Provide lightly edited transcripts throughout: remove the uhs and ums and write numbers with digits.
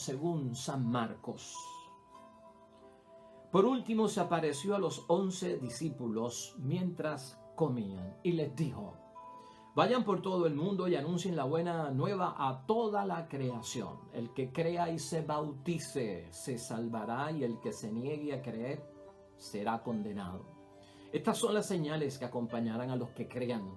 según San Marcos. Por último se apareció a los 11 discípulos mientras comían y les dijo: vayan por todo el mundo y anuncien la buena nueva a toda la creación. El que crea y se bautice se salvará, y el que se niegue a creer será condenado. Estas son las señales que acompañarán a los que crean.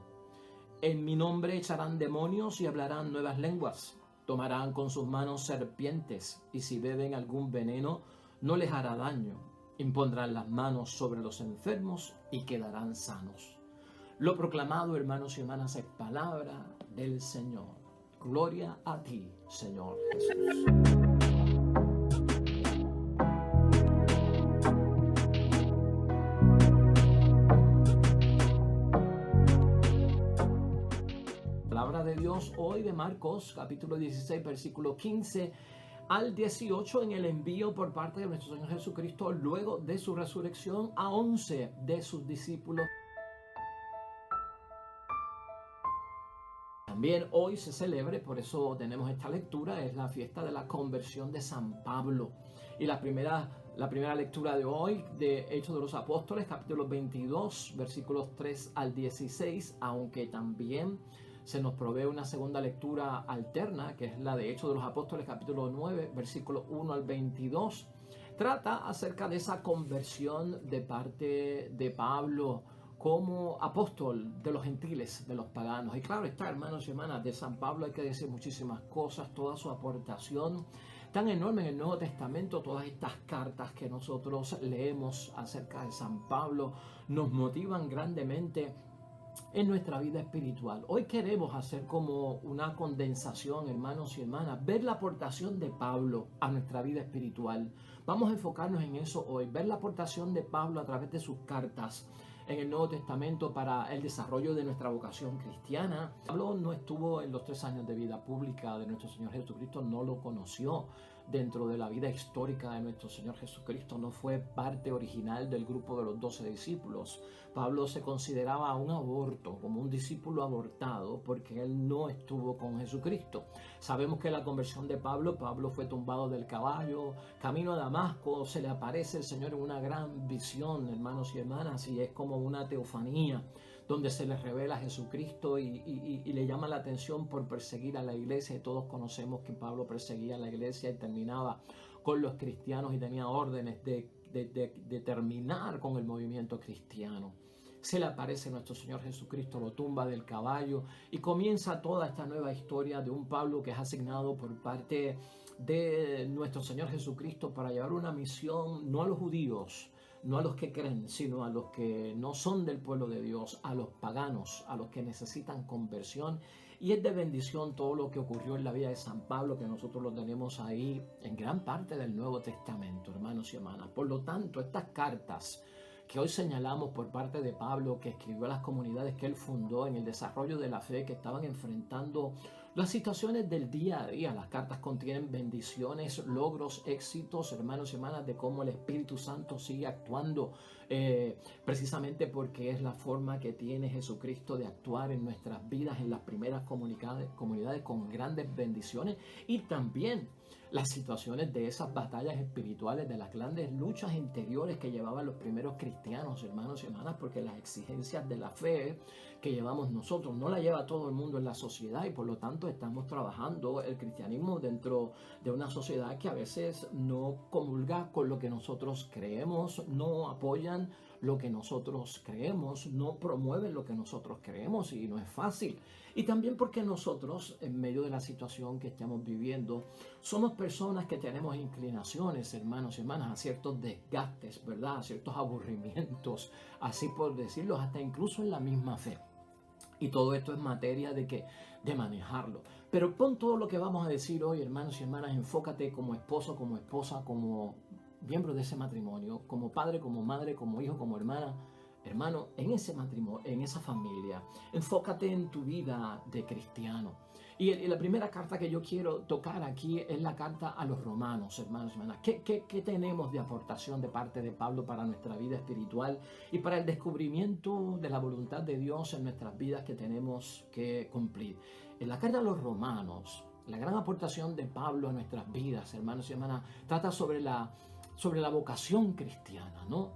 En mi nombre echarán demonios y hablarán nuevas lenguas. Tomarán con sus manos serpientes, y si beben algún veneno no les hará daño. Impondrán las manos sobre los enfermos y quedarán sanos. Lo proclamado, hermanos y hermanas, es palabra del Señor. Gloria a ti, Señor Jesús. Palabra de Dios hoy de Marcos, capítulo 16, versículo 15 al 18, en el envío por parte de nuestro Señor Jesucristo luego de su resurrección a 11 de sus discípulos. También hoy se celebra, por eso tenemos esta lectura, es la fiesta de la conversión de San Pablo. Y la primera lectura de hoy, de Hechos de los Apóstoles, capítulo 22, versículos 3 al 16, aunque también se nos provee una segunda lectura alterna, que es la de Hechos de los Apóstoles, capítulo 9, versículos 1 al 22. Trata acerca de esa conversión de parte de Pablo como apóstol de los gentiles, de los paganos. Y claro está, hermanos y hermanas, de San Pablo hay que decir muchísimas cosas, toda su aportación tan enorme en el Nuevo Testamento, todas estas cartas que nosotros leemos acerca de San Pablo nos motivan grandemente en nuestra vida espiritual. Hoy queremos hacer como una condensación, hermanos y hermanas, ver la aportación de Pablo a nuestra vida espiritual. Vamos a enfocarnos en eso hoy, ver la aportación de Pablo a través de sus cartas en el Nuevo Testamento para el desarrollo de nuestra vocación cristiana. Pablo no estuvo en los 3 años de vida pública de nuestro Señor Jesucristo, no lo conoció dentro de la vida histórica de nuestro Señor Jesucristo, no fue parte original del grupo de los 12 discípulos. Pablo se consideraba un aborto, como un discípulo abortado, porque él no estuvo con Jesucristo. Sabemos que la conversión de Pablo fue tumbado del caballo, camino a Damasco, se le aparece el Señor en una gran visión, hermanos y hermanas, y es como una teofanía donde se le revela a Jesucristo y le llama la atención por perseguir a la iglesia. Y todos conocemos que Pablo perseguía a la iglesia y terminaba con los cristianos y tenía órdenes de terminar con el movimiento cristiano. Se le aparece nuestro Señor Jesucristo, lo tumba del caballo y comienza toda esta nueva historia de un Pablo que es asignado por parte de nuestro Señor Jesucristo para llevar una misión no a los judíos, no a los que creen, sino a los que no son del pueblo de Dios, a los paganos, a los que necesitan conversión. Y es de bendición todo lo que ocurrió en la vida de San Pablo, que nosotros lo tenemos ahí en gran parte del Nuevo Testamento, hermanos y hermanas. Por lo tanto, estas cartas que hoy señalamos por parte de Pablo, que escribió a las comunidades que él fundó en el desarrollo de la fe, que estaban enfrentando las situaciones del día a día. Las cartas contienen bendiciones, logros, éxitos, hermanos y hermanas, de cómo el Espíritu Santo sigue actuando, precisamente porque es la forma que tiene Jesucristo de actuar en nuestras vidas, en las primeras comunidades con grandes bendiciones, y también las situaciones de esas batallas espirituales, de las grandes luchas interiores que llevaban los primeros cristianos, hermanos y hermanas, porque las exigencias de la fe que llevamos nosotros no la lleva todo el mundo en la sociedad, y por lo tanto estamos trabajando el cristianismo dentro de una sociedad que a veces no comulga con lo que nosotros creemos, no apoyan lo que nosotros creemos, no promueven lo que nosotros creemos, y no es fácil. Y también porque nosotros, en medio de la situación que estamos viviendo, somos personas que tenemos inclinaciones, hermanos y hermanas, a ciertos desgastes, ¿verdad? A ciertos aburrimientos, así por decirlo, hasta incluso en la misma fe. Y todo esto es materia de manejarlo. Pero pon todo lo que vamos a decir hoy, hermanos y hermanas, enfócate como esposo, como esposa, como miembro de ese matrimonio, como padre, como madre, como hijo, como hermana, hermano, en ese matrimonio, en esa familia. Enfócate en tu vida de cristiano. Y la primera carta que yo quiero tocar aquí es la carta a los romanos, hermanos y hermanas. ¿Qué tenemos de aportación de parte de Pablo para nuestra vida espiritual y para el descubrimiento de la voluntad de Dios en nuestras vidas que tenemos que cumplir? En la carta a los romanos, La gran aportación de Pablo a nuestras vidas, hermanos y hermanas, trata sobre la vocación cristiana, ¿no?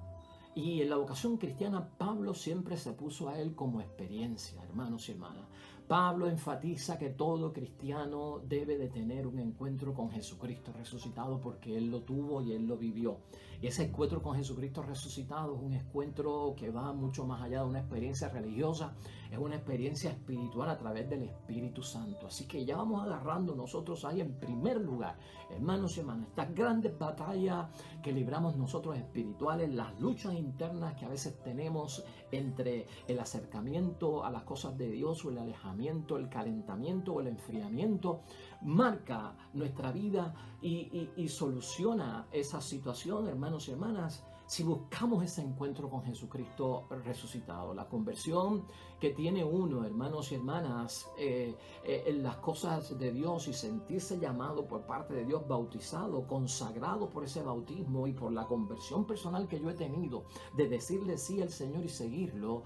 Y en la vocación cristiana, Pablo siempre se puso a él como experiencia, hermanos y hermanas. Pablo enfatiza que todo cristiano debe de tener un encuentro con Jesucristo resucitado porque él lo tuvo y él lo vivió. Y ese encuentro con Jesucristo resucitado es un encuentro que va mucho más allá de una experiencia religiosa, es una experiencia espiritual a través del Espíritu Santo. Así que ya vamos agarrando nosotros ahí en primer lugar, hermanos y hermanas, estas grandes batallas que libramos nosotros espirituales, las luchas internas que a veces tenemos entre el acercamiento a las cosas de Dios o el alejamiento, el calentamiento o el enfriamiento, marca nuestra vida y soluciona esa situación, hermanos y hermanas, si buscamos ese encuentro con Jesucristo resucitado. La conversión que tiene uno, hermanos y hermanas, en las cosas de Dios y sentirse llamado por parte de Dios, bautizado, consagrado por ese bautismo y por la conversión personal que yo he tenido, de decirle sí al Señor y seguirlo,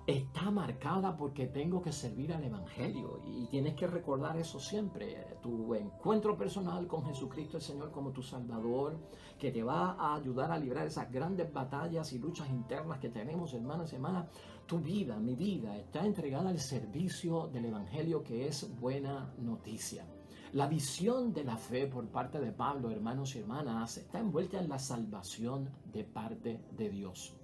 está marcada porque tengo que servir al Evangelio y tienes que recordar eso siempre. Tu encuentro personal con Jesucristo el Señor como tu Salvador, que te va a ayudar a librar esas grandes batallas y luchas internas que tenemos, hermanos y hermanas. Tu vida, mi vida, está entregada al servicio del Evangelio, que es buena noticia. La visión de la fe por parte de Pablo, hermanos y hermanas, está envuelta en la salvación de parte de Dios.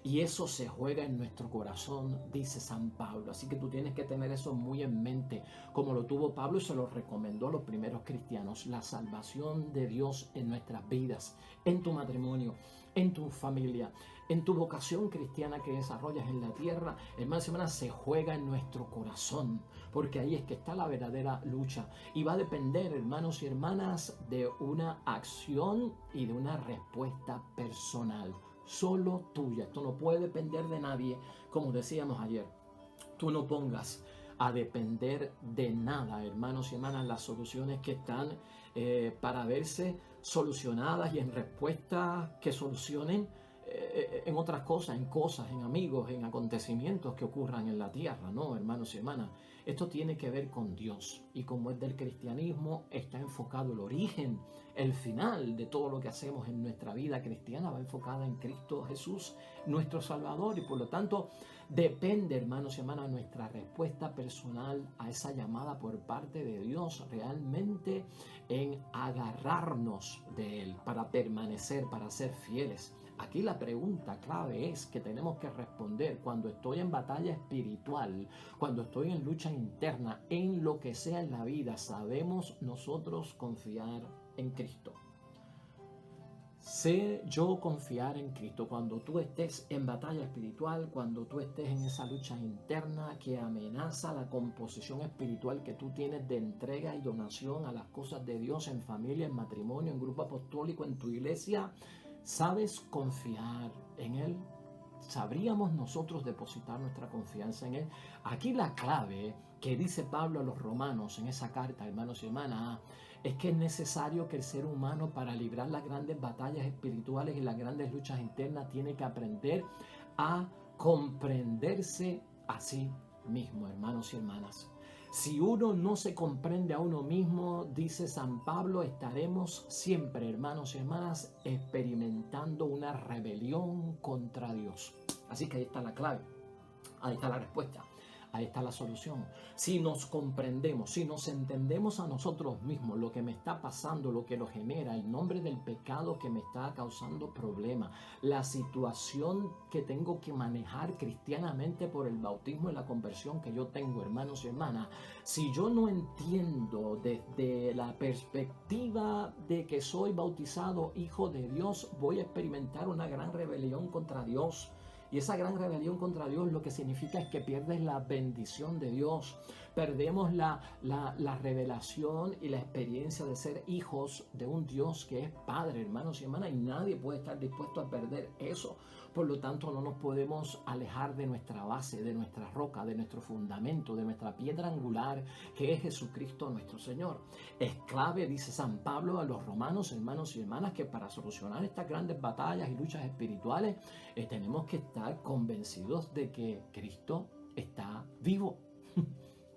Y eso se juega en nuestro corazón, dice San Pablo. Así que tú tienes que tener eso muy en mente, como lo tuvo Pablo y se lo recomendó a los primeros cristianos. La salvación de Dios en nuestras vidas, en tu matrimonio, en tu familia, en tu vocación cristiana que desarrollas en la tierra, hermanos y hermanas, se juega en nuestro corazón, porque ahí es que está la verdadera lucha. Y va a depender, hermanos y hermanas, de una acción y de una respuesta personal. Solo tuya. Esto no puede depender de nadie, como decíamos ayer. Tú no pongas a depender de nada, hermanos y hermanas, las soluciones que están para verse solucionadas y en respuestas que solucionen en otras cosas, en amigos, en acontecimientos que ocurran en la tierra, ¿no, hermanos y hermanas? Esto tiene que ver con Dios, y como es del cristianismo, está enfocado el origen, el final de todo lo que hacemos en nuestra vida cristiana va enfocada en Cristo Jesús, nuestro Salvador, y por lo tanto depende, hermanos y hermanas, nuestra respuesta personal a esa llamada por parte de Dios realmente en agarrarnos de Él para permanecer, para ser fieles. Aquí la pregunta clave es que tenemos que responder cuando estoy en batalla espiritual, cuando estoy en lucha interna, en lo que sea en la vida, ¿sabemos nosotros confiar en Cristo? Sé yo confiar en Cristo cuando tú estés en batalla espiritual, cuando tú estés en esa lucha interna que amenaza la composición espiritual que tú tienes de entrega y donación a las cosas de Dios en familia, en matrimonio, en grupo apostólico, en tu iglesia. ¿Sabes confiar en Él? ¿Sabríamos nosotros depositar nuestra confianza en Él? Aquí la clave que dice Pablo a los romanos en esa carta, hermanos y hermanas, es que es necesario que el ser humano, para librar las grandes batallas espirituales y las grandes luchas internas, tiene que aprender a comprenderse a sí mismo, hermanos y hermanas. Si uno no se comprende a uno mismo, dice San Pablo, estaremos siempre, hermanos y hermanas, experimentando una rebelión contra Dios. Así que ahí está la clave, ahí está la respuesta, ahí está la solución. Si nos comprendemos, si nos entendemos a nosotros mismos, lo que me está pasando, lo que lo genera, el nombre del pecado que me está causando problemas, la situación que tengo que manejar cristianamente por el bautismo y la conversión que yo tengo, hermanos y hermanas, si yo no entiendo desde la perspectiva de que soy bautizado hijo de Dios, voy a experimentar una gran rebelión contra Dios. Y esa gran rebelión contra Dios lo que significa es que pierdes la bendición de Dios. Perdemos la revelación y la experiencia de ser hijos de un Dios que es Padre, hermanos y hermanas, y nadie puede estar dispuesto a perder eso. Por lo tanto, no nos podemos alejar de nuestra base, de nuestra roca, de nuestro fundamento, de nuestra piedra angular, que es Jesucristo nuestro Señor. Es clave, dice San Pablo a los romanos, hermanos y hermanas, que para solucionar estas grandes batallas y luchas espirituales, tenemos que estar convencidos de que Cristo está vivo.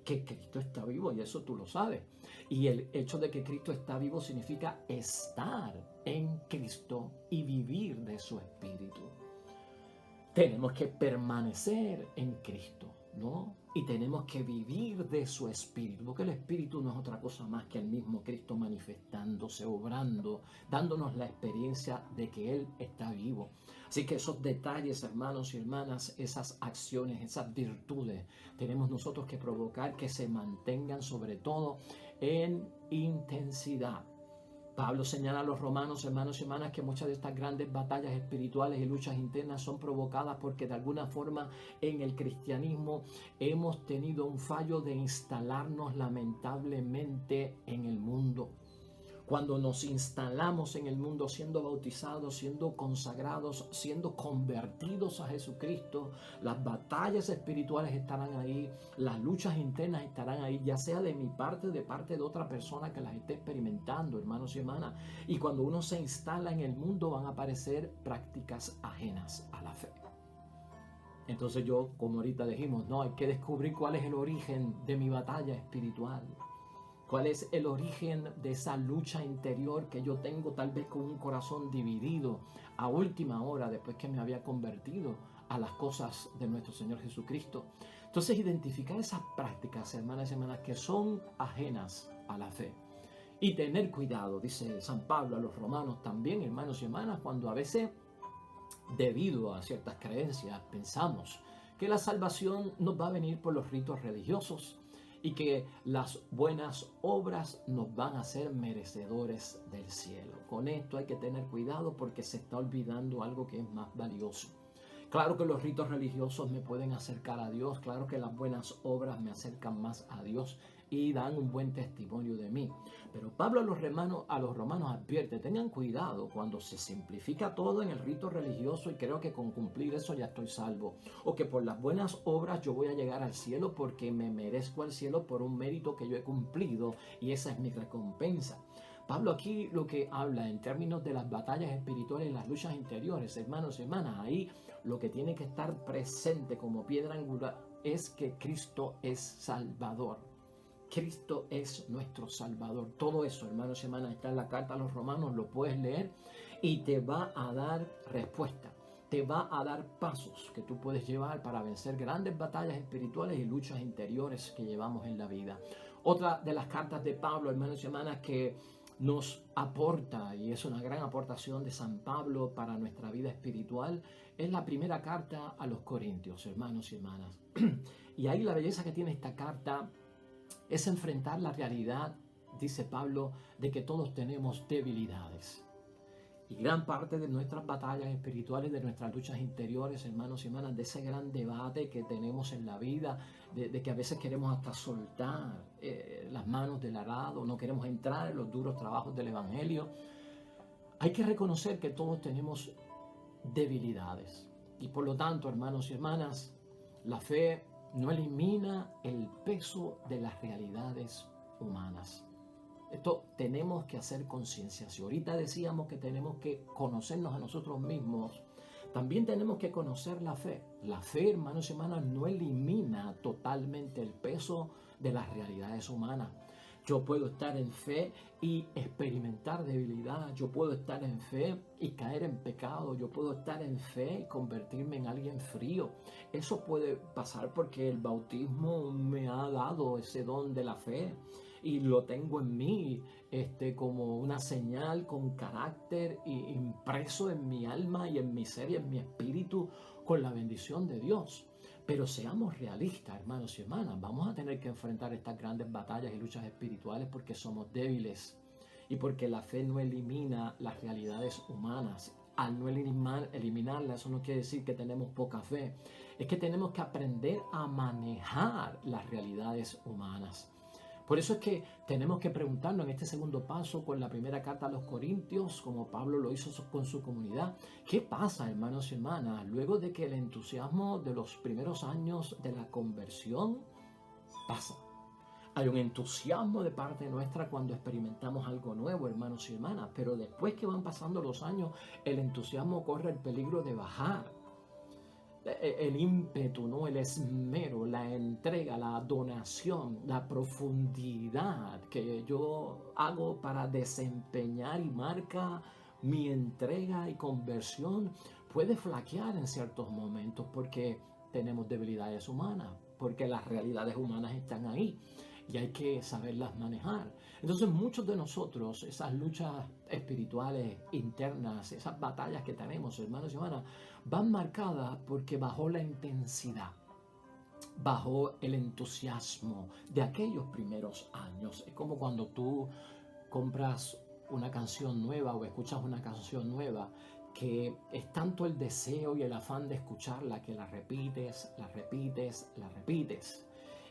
que Cristo está vivo y eso tú lo sabes. Y el hecho de que Cristo está vivo significa estar en Cristo y vivir de su Espíritu. Tenemos que permanecer en Cristo, ¿no? Y tenemos que vivir de su Espíritu, porque el Espíritu no es otra cosa más que el mismo Cristo manifestándose, obrando, dándonos la experiencia de que Él está vivo. Así que esos detalles, hermanos y hermanas, esas acciones, esas virtudes, tenemos nosotros que provocar que se mantengan sobre todo en intensidad. Pablo señala a los romanos, hermanos y hermanas, que muchas de estas grandes batallas espirituales y luchas internas son provocadas porque de alguna forma en el cristianismo hemos tenido un fallo de instalarnos lamentablemente en el mundo. Cuando nos instalamos en el mundo siendo bautizados, siendo consagrados, siendo convertidos a Jesucristo, las batallas espirituales estarán ahí, las luchas internas estarán ahí, ya sea de mi parte o de parte de otra persona que las esté experimentando, hermanos y hermanas. Y cuando uno se instala en el mundo van a aparecer prácticas ajenas a la fe. Entonces yo, como ahorita dijimos, no, hay que descubrir cuál es el origen de mi batalla espiritual. ¿Cuál es el origen de esa lucha interior que yo tengo tal vez con un corazón dividido a última hora después que me había convertido a las cosas de nuestro Señor Jesucristo? Entonces identificar esas prácticas, hermanas y hermanas, que son ajenas a la fe. Y tener cuidado, dice San Pablo a los romanos también, hermanos y hermanas, cuando a veces debido a ciertas creencias pensamos que la salvación nos va a venir por los ritos religiosos y que las buenas obras nos van a hacer merecedores del cielo. Con esto hay que tener cuidado porque se está olvidando algo que es más valioso. Claro que los ritos religiosos me pueden acercar a Dios, claro que las buenas obras me acercan más a Dios y dan un buen testimonio de mí. Pero Pablo a los romanos advierte, tengan cuidado cuando se simplifica todo en el rito religioso y creo que con cumplir eso ya estoy salvo. O que por las buenas obras yo voy a llegar al cielo porque me merezco al cielo por un mérito que yo he cumplido y esa es mi recompensa. Pablo aquí lo que habla en términos de las batallas espirituales y las luchas interiores, hermanos y hermanas, ahí lo que tiene que estar presente como piedra angular es que Cristo es Salvador. Cristo es nuestro Salvador. Todo eso, hermanos y hermanas, está en la carta a los romanos, lo puedes leer y te va a dar respuesta. Te va a dar pasos que tú puedes llevar para vencer grandes batallas espirituales y luchas interiores que llevamos en la vida. Otra de las cartas de Pablo, hermanos y hermanas, que nos aporta, y es una gran aportación de San Pablo para nuestra vida espiritual, es la primera carta a los Corintios, hermanos y hermanas. Y ahí la belleza que tiene esta carta es enfrentar la realidad, dice Pablo, de que todos tenemos debilidades. Y gran parte de nuestras batallas espirituales, de nuestras luchas interiores, hermanos y hermanas, de ese gran debate que tenemos en la vida, de que a veces queremos hasta soltar las manos del arado, no queremos entrar en los duros trabajos del Evangelio. Hay que reconocer que todos tenemos debilidades. Y por lo tanto, hermanos y hermanas, la fe no elimina el peso de las realidades humanas. Esto tenemos que hacer conciencia. Si ahorita decíamos que tenemos que conocernos a nosotros mismos, también tenemos que conocer la fe. La fe, hermanos y hermanas, no elimina totalmente el peso de las realidades humanas. Yo puedo estar en fe y experimentar debilidad. Yo puedo estar en fe y caer en pecado. Yo puedo estar en fe y convertirme en alguien frío. Eso puede pasar porque el bautismo me ha dado ese don de la fe y lo tengo en mí como una señal con carácter impreso en mi alma y en mi ser y en mi espíritu con la bendición de Dios. Pero seamos realistas, hermanos y hermanas, vamos a tener que enfrentar estas grandes batallas y luchas espirituales porque somos débiles y porque la fe no elimina las realidades humanas. Al no eliminarla, eso no quiere decir que tenemos poca fe. Es que tenemos que aprender a manejar las realidades humanas. Por eso es que tenemos que preguntarnos en este segundo paso con la primera carta a los Corintios, como Pablo lo hizo con su comunidad, ¿qué pasa, hermanos y hermanas, luego de que el entusiasmo de los primeros años de la conversión pasa? Hay un entusiasmo de parte nuestra cuando experimentamos algo nuevo, hermanos y hermanas, pero después que van pasando los años, el entusiasmo corre el peligro de bajar. El ímpetu, ¿no? El esmero, la entrega, la donación, la profundidad que yo hago para desempeñar y marca mi entrega y conversión puede flaquear en ciertos momentos porque tenemos debilidades humanas, porque las realidades humanas están ahí y hay que saberlas manejar. Entonces muchos de nosotros, esas luchas espirituales internas, esas batallas que tenemos, hermanos y hermanas, van marcadas porque bajó la intensidad, bajó el entusiasmo de aquellos primeros años. Es como cuando tú compras una canción nueva o escuchas una canción nueva, que es tanto el deseo y el afán de escucharla que la repites, la repites, la repites.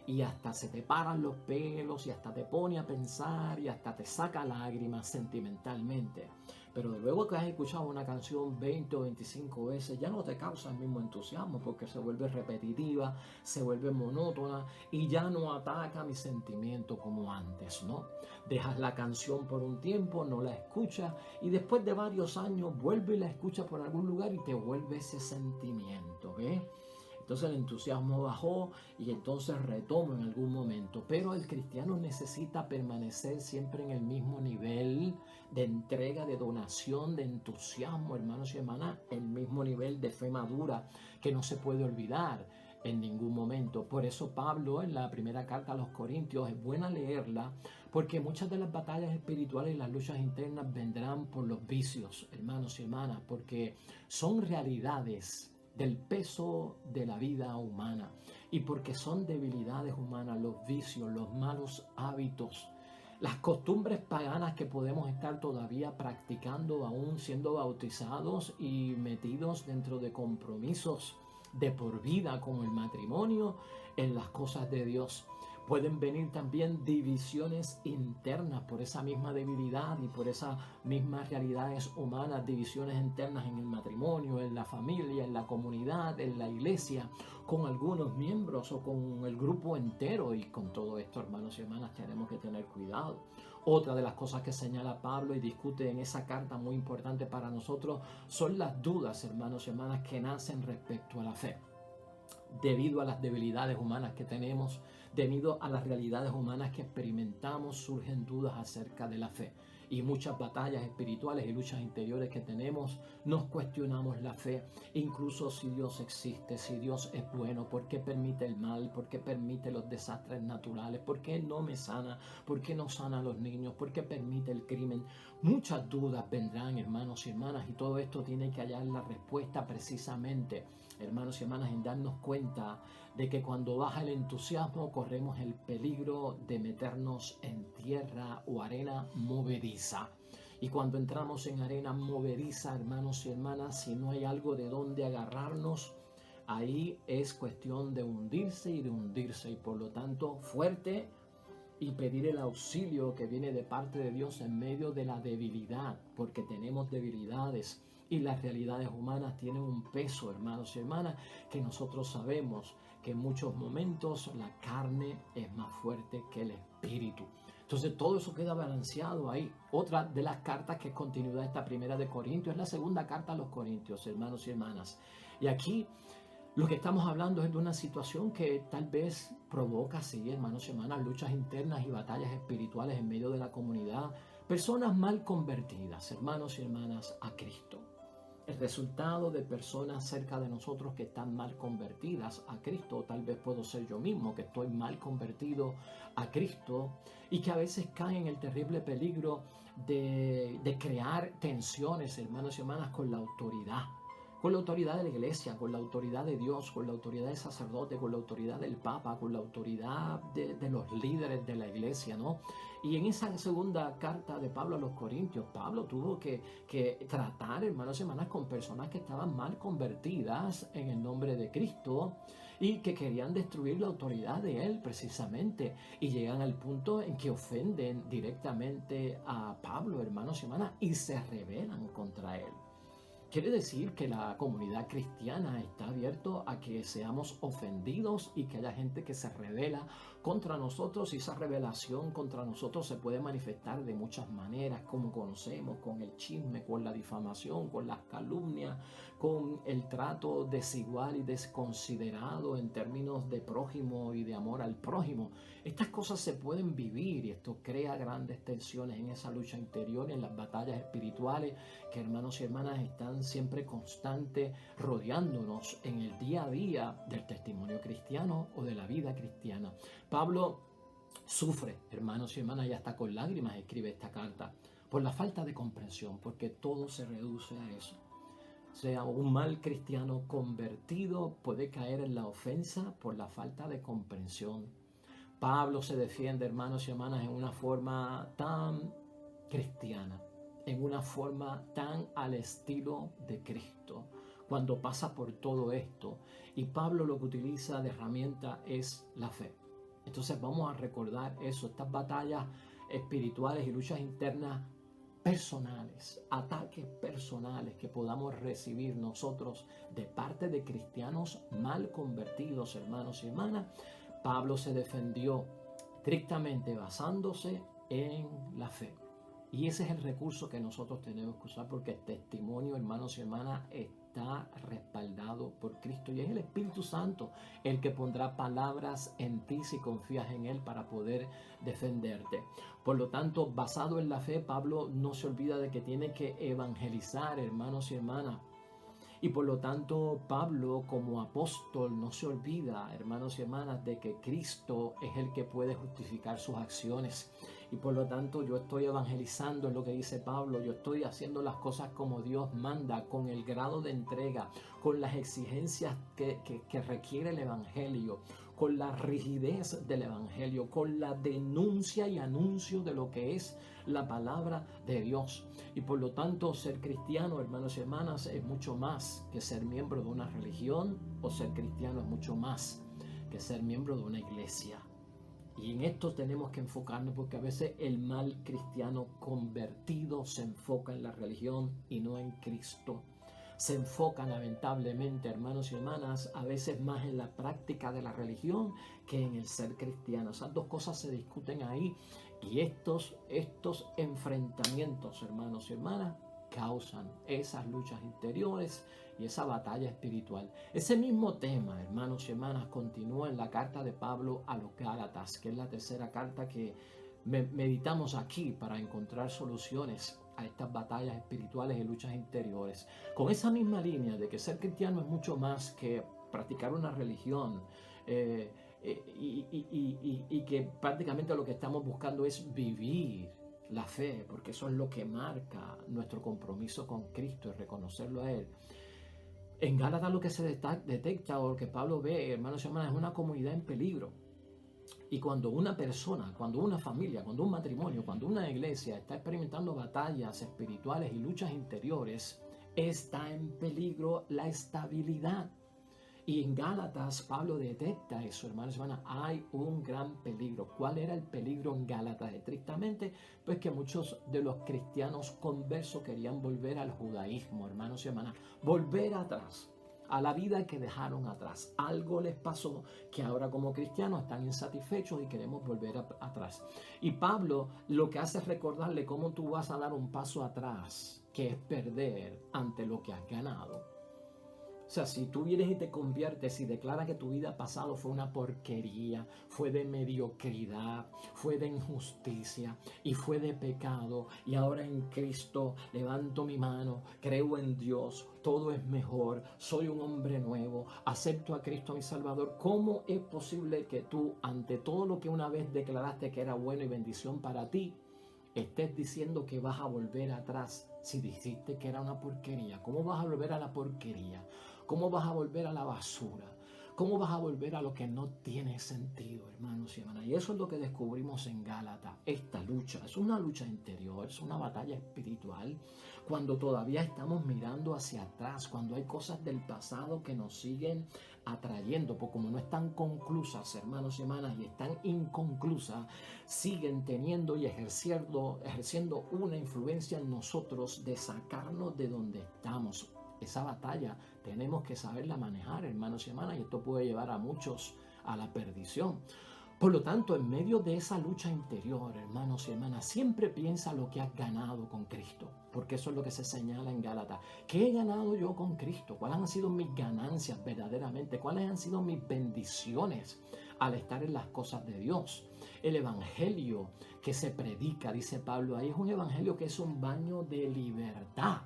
Y hasta se te paran los pelos y hasta te pone a pensar y hasta te saca lágrimas sentimentalmente. Pero luego que has escuchado una canción 20 o 25 veces, ya no te causa el mismo entusiasmo porque se vuelve repetitiva, se vuelve monótona y ya no ataca mi sentimiento como antes, ¿no? Dejas la canción por un tiempo, no la escuchas y después de varios años vuelve y la escuchas por algún lugar y te vuelve ese sentimiento, ¿ves? Entonces el entusiasmo bajó y entonces retomo en algún momento. Pero el cristiano necesita permanecer siempre en el mismo nivel de entrega, de donación, de entusiasmo, hermanos y hermanas, el mismo nivel de fe madura que no se puede olvidar en ningún momento. Por eso Pablo en la primera carta a los Corintios es buena leerla porque muchas de las batallas espirituales y las luchas internas vendrán por los vicios, hermanos y hermanas, porque son realidades del peso de la vida humana y porque son debilidades humanas, los vicios, los malos hábitos, las costumbres paganas que podemos estar todavía practicando aún siendo bautizados y metidos dentro de compromisos de por vida como el matrimonio en las cosas de Dios. Pueden venir también divisiones internas por esa misma debilidad y por esas mismas realidades humanas, divisiones internas en el matrimonio, en la familia, en la comunidad, en la iglesia, con algunos miembros o con el grupo entero. Y con todo esto, hermanos y hermanas, tenemos que tener cuidado. Otra de las cosas que señala Pablo y discute en esa carta muy importante para nosotros son las dudas, hermanos y hermanas, que nacen respecto a la fe. Debido a las debilidades humanas que tenemos, debido a las realidades humanas que experimentamos, surgen dudas acerca de la fe. Y muchas batallas espirituales y luchas interiores que tenemos, nos cuestionamos la fe, incluso si Dios existe, si Dios es bueno, ¿por qué permite el mal? ¿Por qué permite los desastres naturales? ¿Por qué no me sana? ¿Por qué no sana a los niños? ¿Por qué permite el crimen? Muchas dudas vendrán, hermanos y hermanas, y todo esto tiene que hallar la respuesta precisamente, hermanos y hermanas, en darnos cuenta de que cuando baja el entusiasmo corremos el peligro de meternos en tierra o arena movediza. Y cuando entramos en arena movediza, hermanos y hermanas, si no hay algo de donde agarrarnos, ahí es cuestión de hundirse y de hundirse. Y por lo tanto, fuerte y pedir el auxilio que viene de parte de Dios en medio de la debilidad, porque tenemos debilidades. Y las realidades humanas tienen un peso, hermanos y hermanas, que nosotros sabemos que en muchos momentos la carne es más fuerte que el espíritu. Entonces todo eso queda balanceado ahí. Otra de las cartas que es continuidad de esta primera de Corintios es la segunda carta a los Corintios, hermanos y hermanas. Y aquí lo que estamos hablando es de una situación que tal vez provoca, sí, hermanos y hermanas, luchas internas y batallas espirituales en medio de la comunidad. Personas mal convertidas, hermanos y hermanas, a Cristo. El resultado de personas cerca de nosotros que están mal convertidas a Cristo, o tal vez puedo ser yo mismo que estoy mal convertido a Cristo y que a veces caen en el terrible peligro de crear tensiones, hermanos y hermanas, con la autoridad de la iglesia, con la autoridad de Dios, con la autoridad del sacerdote, con la autoridad del Papa, con la autoridad de los líderes de la iglesia, ¿no? Y en esa segunda carta de Pablo a los Corintios, Pablo tuvo que tratar, hermanos y hermanas, con personas que estaban mal convertidas en el nombre de Cristo y que querían destruir la autoridad de él precisamente. Y llegan al punto en que ofenden directamente a Pablo, hermanos y hermanas, y se rebelan contra él. Quiere decir que la comunidad cristiana está abierta a que seamos ofendidos y que haya gente que se revela contra nosotros, y esa revelación contra nosotros se puede manifestar de muchas maneras, como conocemos, con el chisme, con la difamación, con las calumnias, con el trato desigual y desconsiderado en términos de prójimo y de amor al prójimo. Estas cosas se pueden vivir y esto crea grandes tensiones en esa lucha interior, en las batallas espirituales que, hermanos y hermanas, están siempre constantes rodeándonos en el día a día del testimonio cristiano o de la vida cristiana. Pablo sufre, hermanos y hermanas, y hasta con lágrimas escribe esta carta por la falta de comprensión, porque todo se reduce a eso. O sea, un mal cristiano convertido puede caer en la ofensa por la falta de comprensión. Pablo se defiende, hermanos y hermanas, en una forma tan cristiana, en una forma tan al estilo de Cristo, cuando pasa por todo esto. Y Pablo lo que utiliza de herramienta es la fe. Entonces vamos a recordar eso, estas batallas espirituales y luchas internas personales, ataques personales que podamos recibir nosotros de parte de cristianos mal convertidos, hermanos y hermanas. Pablo se defendió estrictamente basándose en la fe. Y ese es el recurso que nosotros tenemos que usar, porque el testimonio, hermanos y hermanas, está respaldado por Cristo y es el Espíritu Santo el que pondrá palabras en ti si confías en Él para poder defenderte. Por lo tanto, basado en la fe, Pablo no se olvida de que tiene que evangelizar, hermanos y hermanas. Y por lo tanto, Pablo como apóstol no se olvida, hermanos y hermanas, de que Cristo es el que puede justificar sus acciones. Y por lo tanto yo estoy evangelizando, en lo que dice Pablo, yo estoy haciendo las cosas como Dios manda, con el grado de entrega, con las exigencias que requiere el Evangelio, con la rigidez del Evangelio, con la denuncia y anuncio de lo que es la palabra de Dios. Y por lo tanto, ser cristiano, hermanos y hermanas, es mucho más que ser miembro de una religión, o ser cristiano es mucho más que ser miembro de una iglesia. Y en esto tenemos que enfocarnos, porque a veces el mal cristiano convertido se enfoca en la religión y no en Cristo. Se enfoca lamentablemente, hermanos y hermanas, a veces más en la práctica de la religión que en el ser cristiano. Esas dos cosas se discuten ahí, y estos enfrentamientos, hermanos y hermanas, causan esas luchas interiores y esa batalla espiritual. Ese mismo tema, hermanos y hermanas, continúa en la carta de Pablo a los Gálatas, que es la tercera carta que meditamos aquí para encontrar soluciones a estas batallas espirituales y luchas interiores. Con esa misma línea de que ser cristiano es mucho más que practicar una religión, y que prácticamente lo que estamos buscando es vivir la fe, porque eso es lo que marca nuestro compromiso con Cristo y reconocerlo a Él. En Gálatas lo que se detecta, o lo que Pablo ve, hermanos y hermanas, es una comunidad en peligro. Y cuando una persona, cuando una familia, cuando un matrimonio, cuando una iglesia está experimentando batallas espirituales y luchas interiores, está en peligro la estabilidad. Y en Gálatas Pablo detecta eso, hermanos y hermanas, hay un gran peligro. ¿Cuál era el peligro en Gálatas? Estrictamente, pues que muchos de los cristianos conversos querían volver al judaísmo, hermanos y hermanas, volver atrás, a la vida que dejaron atrás. Algo les pasó que ahora como cristianos están insatisfechos y queremos volver atrás. Y Pablo lo que hace es recordarle cómo tú vas a dar un paso atrás, que es perder ante lo que has ganado. O sea, si tú vienes y te conviertes y declaras que tu vida pasada fue una porquería, fue de mediocridad, fue de injusticia y fue de pecado, y ahora en Cristo levanto mi mano, creo en Dios, todo es mejor, soy un hombre nuevo, acepto a Cristo mi Salvador, ¿cómo es posible que tú, ante todo lo que una vez declaraste que era bueno y bendición para ti, estés diciendo que vas a volver atrás si dijiste que era una porquería? ¿Cómo vas a volver a la porquería? ¿Cómo vas a volver a la basura? ¿Cómo vas a volver a lo que no tiene sentido, hermanos y hermanas? Y eso es lo que descubrimos en Gálatas. Esta lucha es una lucha interior, es una batalla espiritual. Cuando todavía estamos mirando hacia atrás, cuando hay cosas del pasado que nos siguen atrayendo, porque como no están conclusas, hermanos y hermanas, y están inconclusas, siguen teniendo y ejerciendo una influencia en nosotros de sacarnos de donde estamos. Esa batalla tenemos que saberla manejar, hermanos y hermanas, y esto puede llevar a muchos a la perdición. Por lo tanto, en medio de esa lucha interior, hermanos y hermanas, siempre piensa lo que has ganado con Cristo, porque eso es lo que se señala en Gálatas. ¿Qué he ganado yo con Cristo? ¿Cuáles han sido mis ganancias verdaderamente? ¿Cuáles han sido mis bendiciones al estar en las cosas de Dios? El evangelio que se predica, dice Pablo ahí, es un evangelio que es un baño de libertad.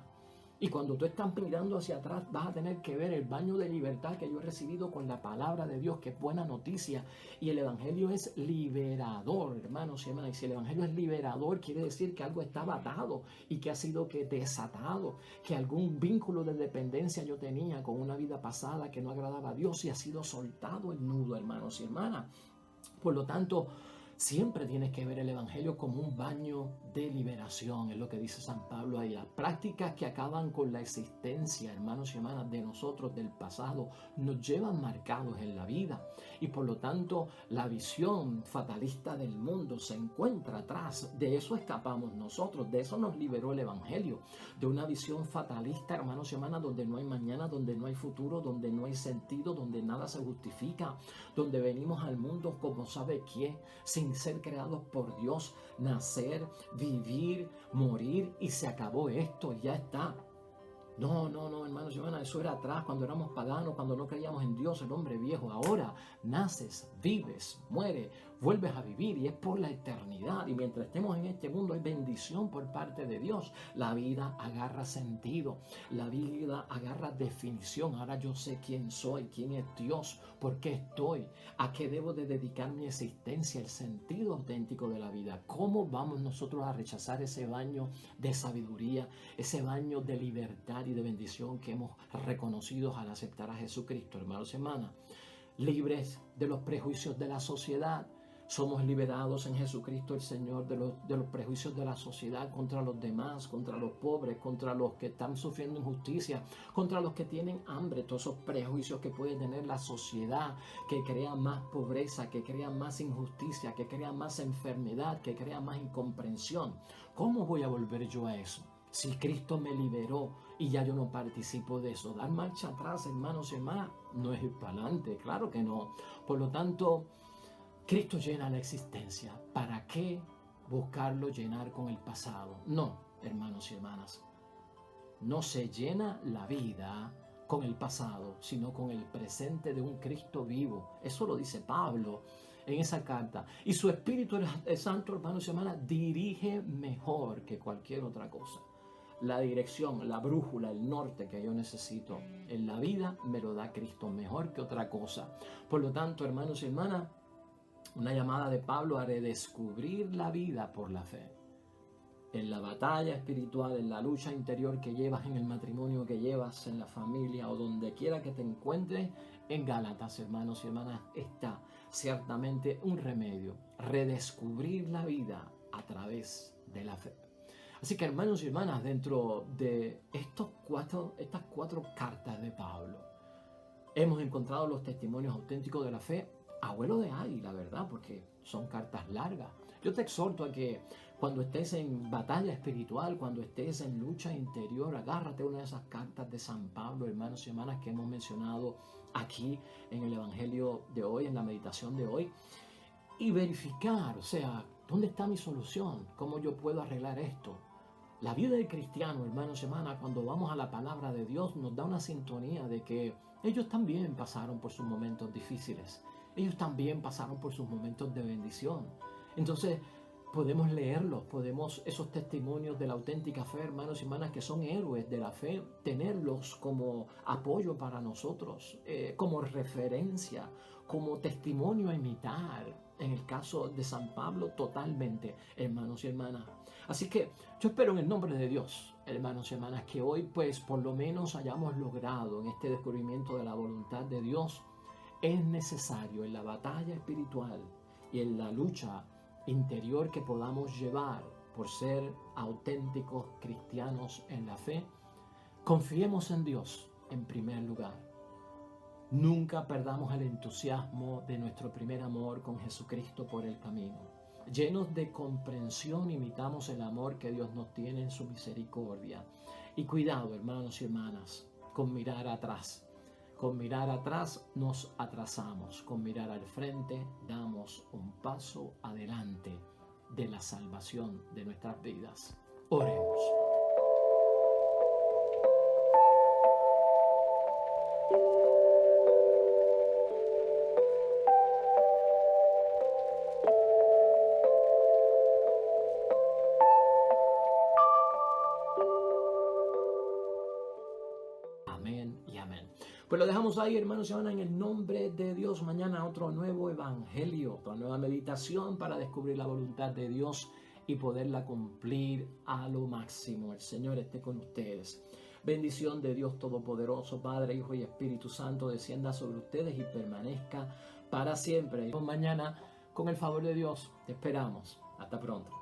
Y cuando tú estás mirando hacia atrás, vas a tener que ver el baño de libertad que yo he recibido con la palabra de Dios, que es buena noticia. Y el evangelio es liberador, hermanos y hermanas. Y si el evangelio es liberador, quiere decir que algo estaba atado y que ha sido desatado, que algún vínculo de dependencia yo tenía con una vida pasada que no agradaba a Dios y ha sido soltado el nudo, hermanos y hermanas. Por lo tanto, siempre tienes que ver el evangelio como un baño de liberación, es lo que dice San Pablo ahí. Las prácticas que acaban con la existencia, hermanos y hermanas, de nosotros del pasado, nos llevan marcados en la vida. Y por lo tanto, la visión fatalista del mundo se encuentra atrás. De eso escapamos nosotros, de eso nos liberó el evangelio. De una visión fatalista, hermanos y hermanas, donde no hay mañana, donde no hay futuro, donde no hay sentido, donde nada se justifica, donde venimos al mundo como sabe quién, sin ser creados por Dios, nacer, vivir, morir y se acabó esto, ya está. No, hermanos y hermanas, eso era atrás, cuando éramos paganos, cuando no creíamos en Dios, el hombre viejo. Ahora naces, vives, mueres, vuelves a vivir y es por la eternidad. Y mientras estemos en este mundo hay bendición por parte de Dios. La vida agarra sentido, la vida agarra definición. Ahora yo sé quién soy, quién es Dios, por qué estoy, a qué debo de dedicar mi existencia, el sentido auténtico de la vida. ¿Cómo vamos nosotros a rechazar ese baño de sabiduría, ese baño de libertad y de bendición que hemos reconocido al aceptar a Jesucristo, hermanos y hermanas? Libres de los prejuicios de la sociedad. Somos liberados en Jesucristo el Señor de los prejuicios de la sociedad contra los demás, contra los pobres, contra los que están sufriendo injusticia, contra los que tienen hambre. Todos esos prejuicios que puede tener la sociedad, que crea más pobreza, que crea más injusticia, que crea más enfermedad, que crea más incomprensión. ¿Cómo voy a volver yo a eso? Si Cristo me liberó y ya yo no participo de eso. Dar marcha atrás, hermanos y hermanas, no es ir para adelante, claro que no. Por lo tanto, Cristo llena la existencia. ¿Para qué buscarlo llenar con el pasado? No, hermanos y hermanas. No se llena la vida con el pasado, sino con el presente de un Cristo vivo. Eso lo dice Pablo en esa carta. Y su Espíritu Santo, hermanos y hermanas, dirige mejor que cualquier otra cosa. La dirección, la brújula, el norte que yo necesito en la vida me lo da Cristo mejor que otra cosa. Por lo tanto, hermanos y hermanas, una llamada de Pablo a redescubrir la vida por la fe. En la batalla espiritual, en la lucha interior que llevas, en el matrimonio que llevas, en la familia o donde quiera que te encuentres, en Gálatas, hermanos y hermanas, está ciertamente un remedio. Redescubrir la vida a través de la fe. Así que, hermanos y hermanas, dentro de estas cuatro cartas de Pablo, hemos encontrado los testimonios auténticos de la fe a vuelo de águila, ¿verdad? Porque son cartas largas. Yo te exhorto a que cuando estés en batalla espiritual, cuando estés en lucha interior, agárrate una de esas cartas de San Pablo, hermanos y hermanas, que hemos mencionado aquí en el Evangelio de hoy, en la meditación de hoy, y verificar, o sea, ¿dónde está mi solución? ¿Cómo yo puedo arreglar esto? La vida del cristiano, hermanos y hermanas, cuando vamos a la palabra de Dios, nos da una sintonía de que ellos también pasaron por sus momentos difíciles. Ellos también pasaron por sus momentos de bendición. Entonces, podemos leerlos, esos testimonios de la auténtica fe, hermanos y hermanas, que son héroes de la fe, tenerlos como apoyo para nosotros, como referencia, como testimonio a imitar. En el caso de San Pablo, totalmente, hermanos y hermanas. Así que yo espero en el nombre de Dios, hermanos y hermanas, que hoy pues por lo menos hayamos logrado en este descubrimiento de la voluntad de Dios. Es necesario en la batalla espiritual y en la lucha interior que podamos llevar por ser auténticos cristianos en la fe, confiemos en Dios en primer lugar. Nunca perdamos el entusiasmo de nuestro primer amor con Jesucristo por el camino. Llenos de comprensión, imitamos el amor que Dios nos tiene en su misericordia. Y cuidado, hermanos y hermanas, con mirar atrás, Con mirar atrás nos atrasamos, con mirar al frente damos un paso adelante de la salvación de nuestras vidas. Oremos. Amén y amén. Pues lo dejamos ahí, hermanos y hermanas, en el nombre de Dios. Mañana otro nuevo evangelio, otra nueva meditación para descubrir la voluntad de Dios y poderla cumplir a lo máximo. El Señor esté con ustedes. Bendición de Dios Todopoderoso, Padre, Hijo y Espíritu Santo, descienda sobre ustedes y permanezca para siempre. Mañana, con el favor de Dios, te esperamos. Hasta pronto.